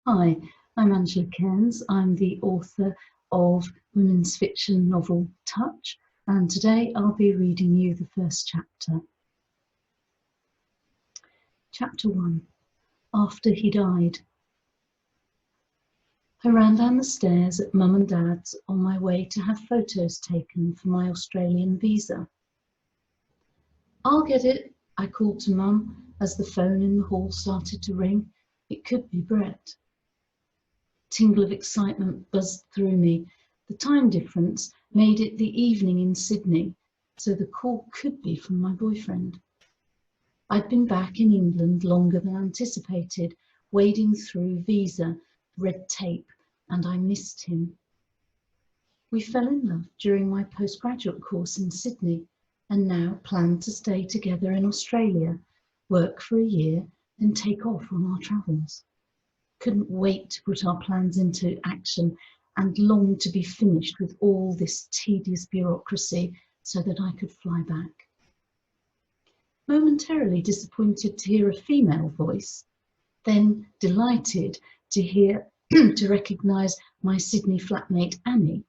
Hi, I'm Angela Cairns. I'm the author of women's fiction novel Touch, and today I'll be reading you the first chapter. Chapter 1. After He Died. I ran down the stairs at Mum and Dad's on my way to have photos taken for my Australian visa. "I'll get it," I called to Mum as the phone in the hall started to ring. It could be Brett. A tingle of excitement buzzed through me. The time difference made it the evening in Sydney, so the call could be from my boyfriend. I'd been back in England longer than anticipated, wading through visa, red tape, and I missed him. We fell in love during my postgraduate course in Sydney, and now planned to stay together in Australia, work for a year, and take off on our travels. Couldn't wait to put our plans into action and longed to be finished with all this tedious bureaucracy so that I could fly back. Momentarily disappointed to hear a female voice, then delighted to recognise my Sydney flatmate Annie.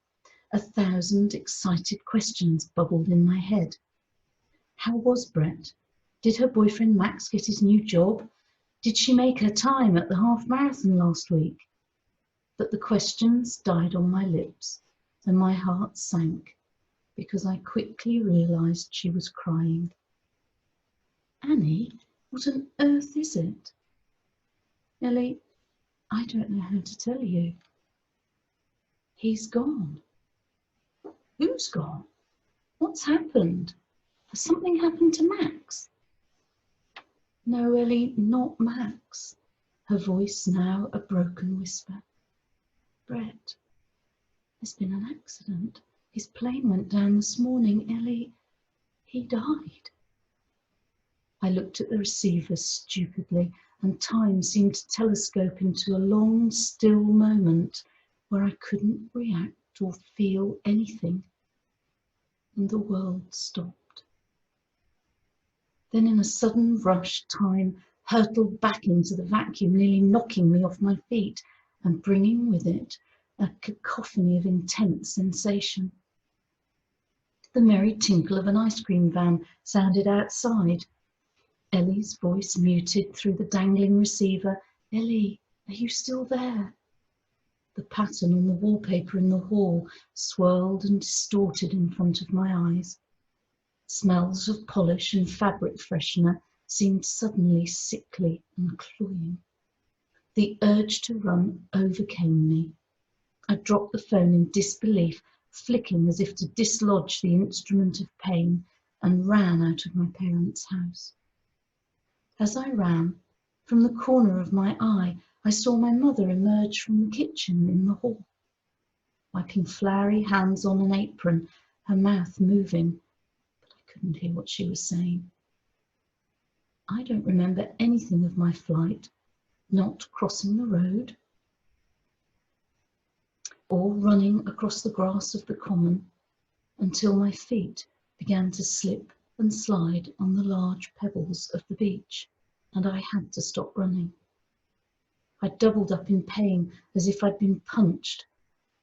1,000 excited questions bubbled in my head. How was Brett? Did her boyfriend Max get his new job? Did she make her time at the half marathon last week? But the questions died on my lips, and my heart sank because I quickly realised she was crying. "Annie, what on earth is it?" "Ellie, I don't know how to tell you. He's gone." "Who's gone? What's happened? Has something happened to Max?" "No, Ellie, not Max." Her voice now a broken whisper. "Brett, there's been an accident. His plane went down this morning. Ellie, he died." I looked at the receiver stupidly, and time seemed to telescope into a long, still moment where I couldn't react or feel anything, and the world stopped. Then in a sudden rush, time hurtled back into the vacuum, nearly knocking me off my feet and bringing with it a cacophony of intense sensation. The merry tinkle of an ice cream van sounded outside. Ellie's voice muted through the dangling receiver. "Ellie, are you still there?" The pattern on the wallpaper in the hall swirled and distorted in front of my eyes. Smells of polish and fabric freshener seemed suddenly sickly and cloying. The urge to run overcame me. I dropped the phone in disbelief, flicking as if to dislodge the instrument of pain, and ran out of my parents' house. As I ran, from the corner of my eye, I saw my mother emerge from the kitchen in the hall, wiping floury hands on an apron, her mouth moving, but I couldn't hear what she was saying. I don't remember anything of my flight, not crossing the road or running across the grass of the common, until my feet began to slip and slide on the large pebbles of the beach, and I had to stop running. I doubled up in pain as if I'd been punched.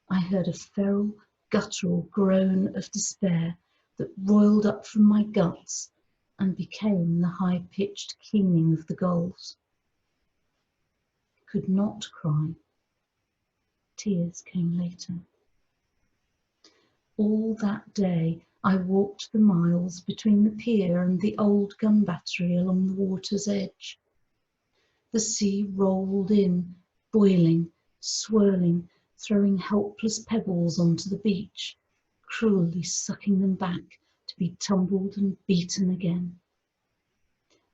I heard a feral, guttural groan of despair that roiled up from my guts and became the high-pitched keening of the gulls. I could not cry. Tears came later. All that day I walked the miles between the pier and the old gun battery along the water's edge. The sea rolled in, boiling, swirling, throwing helpless pebbles onto the beach, cruelly sucking them back to be tumbled and beaten again.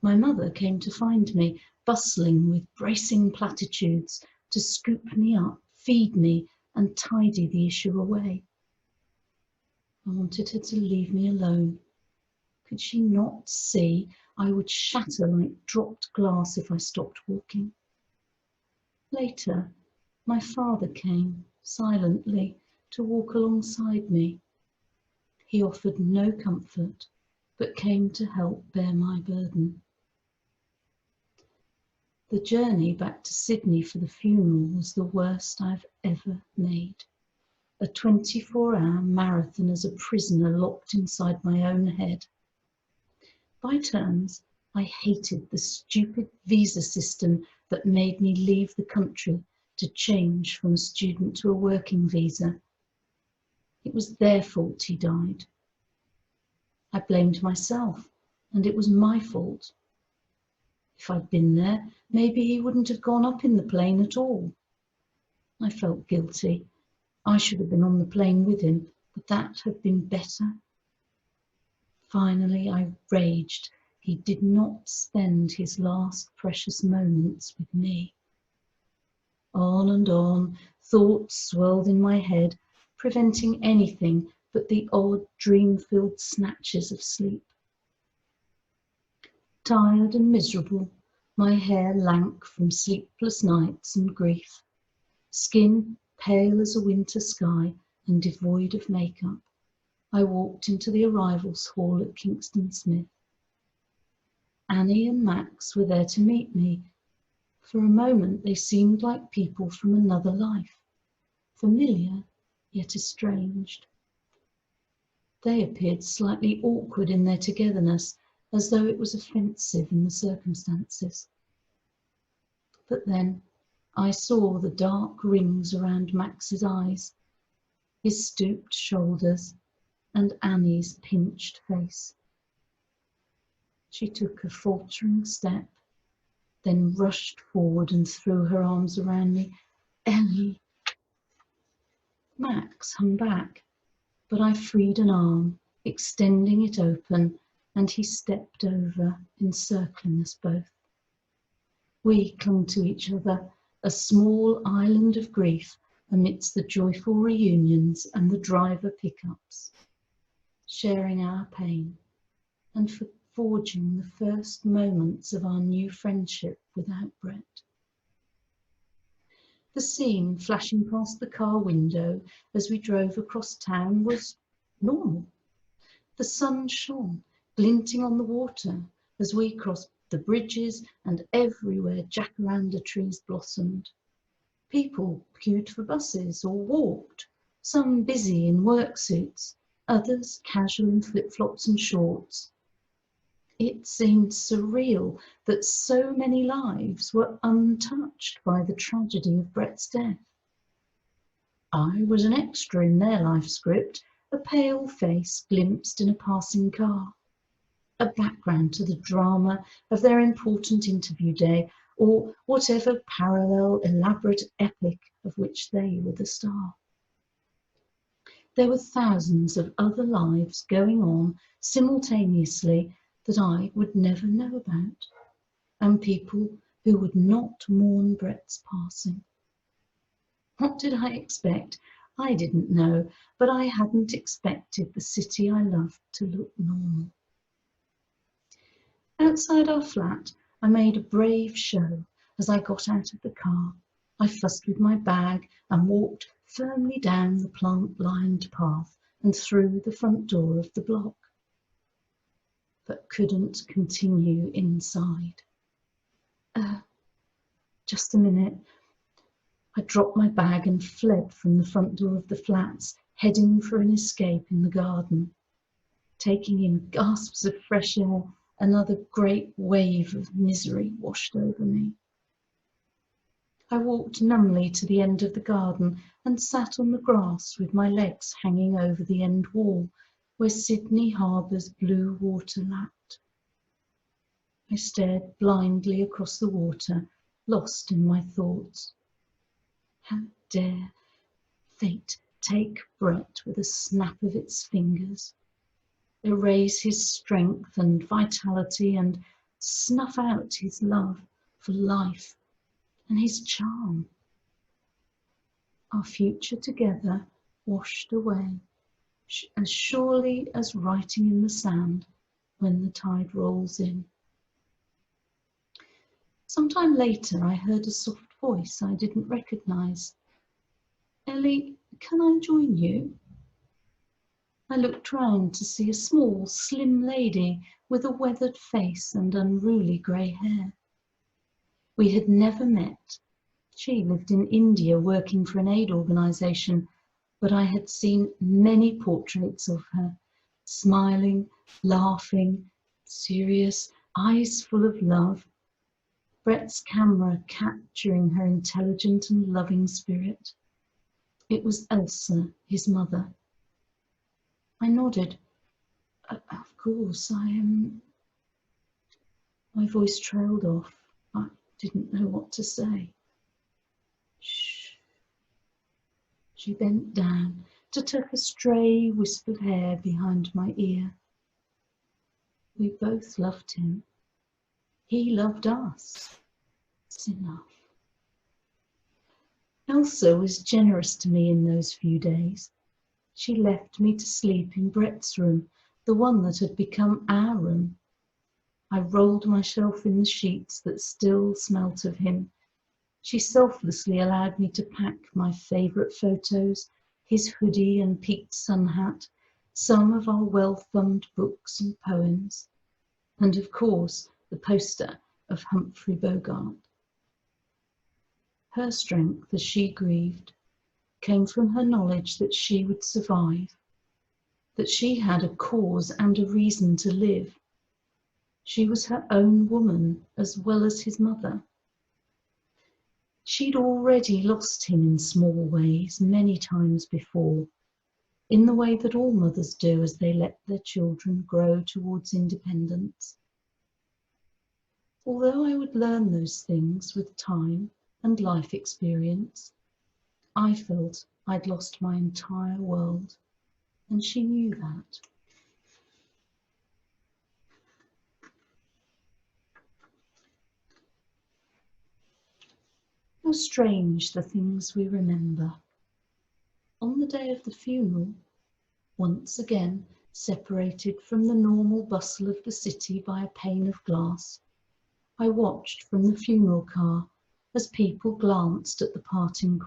My mother came to find me, bustling with bracing platitudes to scoop me up, feed me, and tidy the issue away. I wanted her to leave me alone. Could she not see I would shatter like dropped glass if I stopped walking? Later, my father came, silently, to walk alongside me. He offered no comfort, but came to help bear my burden. The journey back to Sydney for the funeral was the worst I've ever made. A 24-hour marathon as a prisoner locked inside my own head. By turns, I hated the stupid visa system that made me leave the country to change from a student to a working visa. It was their fault he died. I blamed myself, and it was my fault. If I'd been there, maybe he wouldn't have gone up in the plane at all. I felt guilty. I should have been on the plane with him, would that have been better? Finally, I raged. He did not spend his last precious moments with me. On and on, thoughts swirled in my head, preventing anything but the odd dream-filled snatches of sleep. Tired and miserable, my hair lank from sleepless nights and grief, skin pale as a winter sky and devoid of makeup, I walked into the arrivals hall at Kingston Smith. Annie and Max were there to meet me. For a moment they seemed like people from another life, familiar yet estranged. They appeared slightly awkward in their togetherness, as though it was offensive in the circumstances. But then I saw the dark rings around Max's eyes, his stooped shoulders, and Annie's pinched face. She took a faltering step, then rushed forward and threw her arms around me. Ellie! Max hung back, but I freed an arm, extending it open, and he stepped over, encircling us both. We clung to each other, a small island of grief amidst the joyful reunions and the driver pickups, sharing our pain and forging the first moments of our new friendship without Brett. The scene flashing past the car window as we drove across town was normal. The sun shone, glinting on the water as we crossed the bridges, and everywhere jacaranda trees blossomed. People queued for buses or walked, some busy in work suits, others casual in flip-flops and shorts. It seemed surreal that so many lives were untouched by the tragedy of Brett's death. I was an extra in their life script, a pale face glimpsed in a passing car, a background to the drama of their important interview day, or whatever parallel elaborate epic of which they were the star. There were thousands of other lives going on simultaneously that I would never know about, and people who would not mourn Brett's passing. What did I expect? I didn't know, but I hadn't expected the city I loved to look normal. Outside our flat, I made a brave show as I got out of the car. I fussed with my bag and walked firmly down the plant-lined path and through the front door of the block, but couldn't continue inside. Just a minute. I dropped my bag and fled from the front door of the flats, heading for an escape in the garden. Taking in gasps of fresh air, another great wave of misery washed over me. I walked numbly to the end of the garden and sat on the grass with my legs hanging over the end wall, where Sydney Harbour's blue water lapped. I stared blindly across the water, lost in my thoughts. How dare fate take Brett with a snap of its fingers, erase his strength and vitality, and snuff out his love for life and his charm. Our future together washed away, as surely as writing in the sand when the tide rolls in. Sometime later I heard a soft voice I didn't recognise. Ellie, can I join you? I looked round to see a small, slim lady with a weathered face and unruly grey hair. We had never met. She lived in India working for an aid organisation, but I had seen many portraits of her, smiling, laughing, serious, eyes full of love, Brett's camera capturing her intelligent and loving spirit. It was Elsa, his mother. I nodded. Of course, I am. My voice trailed off. I didn't know what to say. Shh. She bent down to tuck a stray wisp of hair behind my ear. We both loved him. He loved us. It's enough. Elsa was generous to me in those few days. She left me to sleep in Brett's room, the one that had become our room. I rolled myself in the sheets that still smelt of him. She selflessly allowed me to pack my favourite photos, his hoodie and peaked sun hat, some of our well-thumbed books and poems, and of course the poster of Humphrey Bogart. Her strength as she grieved came from her knowledge that she would survive, that she had a cause and a reason to live. She was her own woman as well as his mother. She'd already lost him in small ways many times before, in the way that all mothers do as they let their children grow towards independence. Although I would learn those things with time and life experience, I felt I'd lost my entire world, and she knew that. How strange the things we remember. On the day of the funeral, once again separated from the normal bustle of the city by a pane of glass, I watched from the funeral car as people glanced at the passing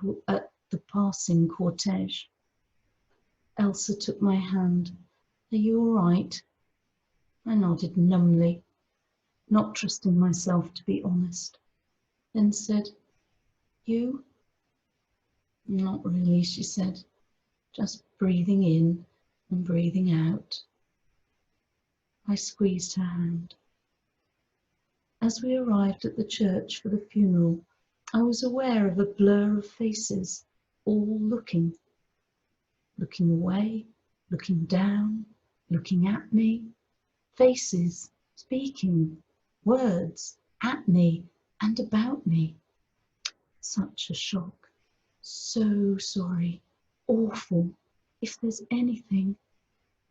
cortege. Elsa took my hand. Are you all right? I nodded numbly, not trusting myself to be honest, then said, You? Not really, she said, just breathing in and breathing out. I squeezed her hand. As we arrived at the church for the funeral, I was aware of a blur of faces, all looking away, looking down, looking at me. Faces speaking words at me and about me. Such a shock. So sorry. Awful. If there's anything,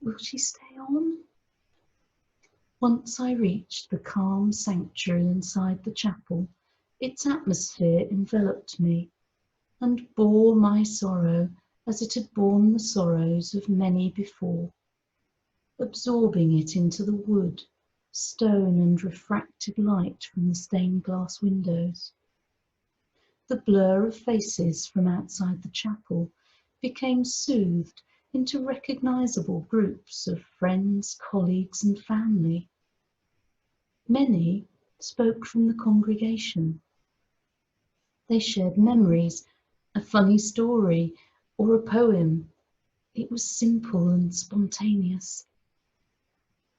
will she stay on? Once I reached the calm sanctuary inside the chapel, its atmosphere enveloped me and bore my sorrow as it had borne the sorrows of many before, absorbing it into the wood, stone and refracted light from the stained glass windows. The blur of faces from outside the chapel became soothed into recognisable groups of friends, colleagues and family. Many spoke from the congregation. They shared memories, a funny story or a poem. It was simple and spontaneous.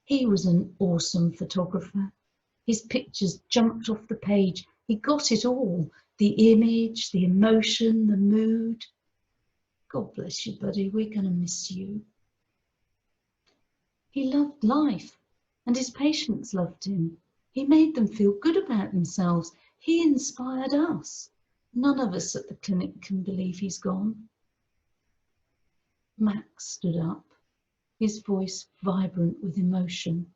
He was an awesome photographer. His pictures jumped off the page. He got it all, the image, the emotion, the mood. God bless you, buddy, we're going to miss you. He loved life, and his patients loved him. He made them feel good about themselves. He inspired us. None of us at the clinic can believe he's gone. Max stood up, his voice vibrant with emotion.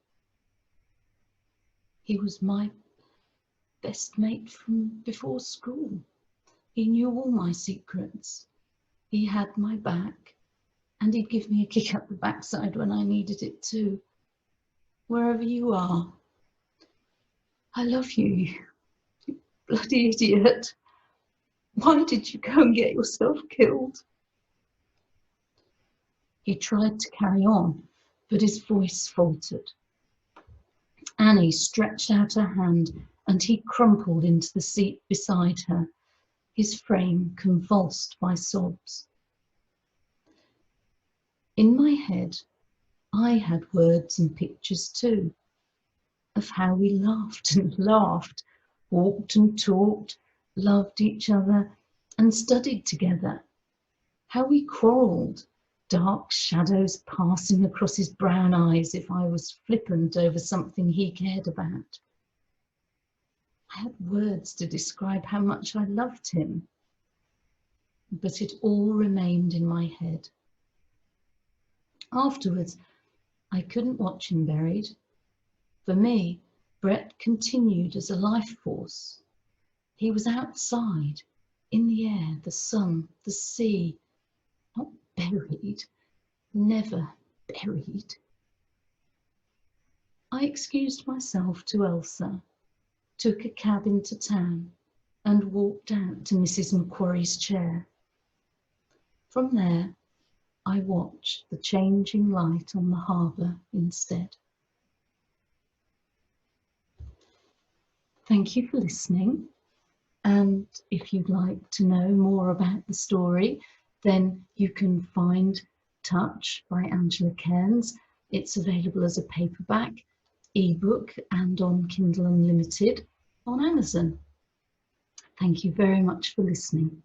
He was my best mate from before school. He knew all my secrets. He had my back, and he'd give me a kick up the backside when I needed it too. Wherever you are, I love you, you bloody idiot. Why did you go and get yourself killed? He tried to carry on, but his voice faltered. Annie stretched out her hand and he crumpled into the seat beside her, his frame convulsed by sobs. In my head, I had words and pictures too, of how we laughed and laughed, walked and talked, loved each other and studied together, how we quarrelled, dark shadows passing across his brown eyes if I was flippant over something he cared about. I had words to describe how much I loved him, but it all remained in my head. Afterwards, I couldn't watch him buried. For me, Brett continued as a life force. He was outside, in the air, the sun, the sea, not buried, never buried. I excused myself to Elsa, took a cab into town, and walked out to Mrs. Macquarie's chair. From there, I watched the changing light on the harbour instead. Thank you for listening. And if you'd like to know more about the story, then you can find Touch by Angela Cairns. It's available as a paperback, ebook, and on Kindle Unlimited on Amazon. Thank you very much for listening.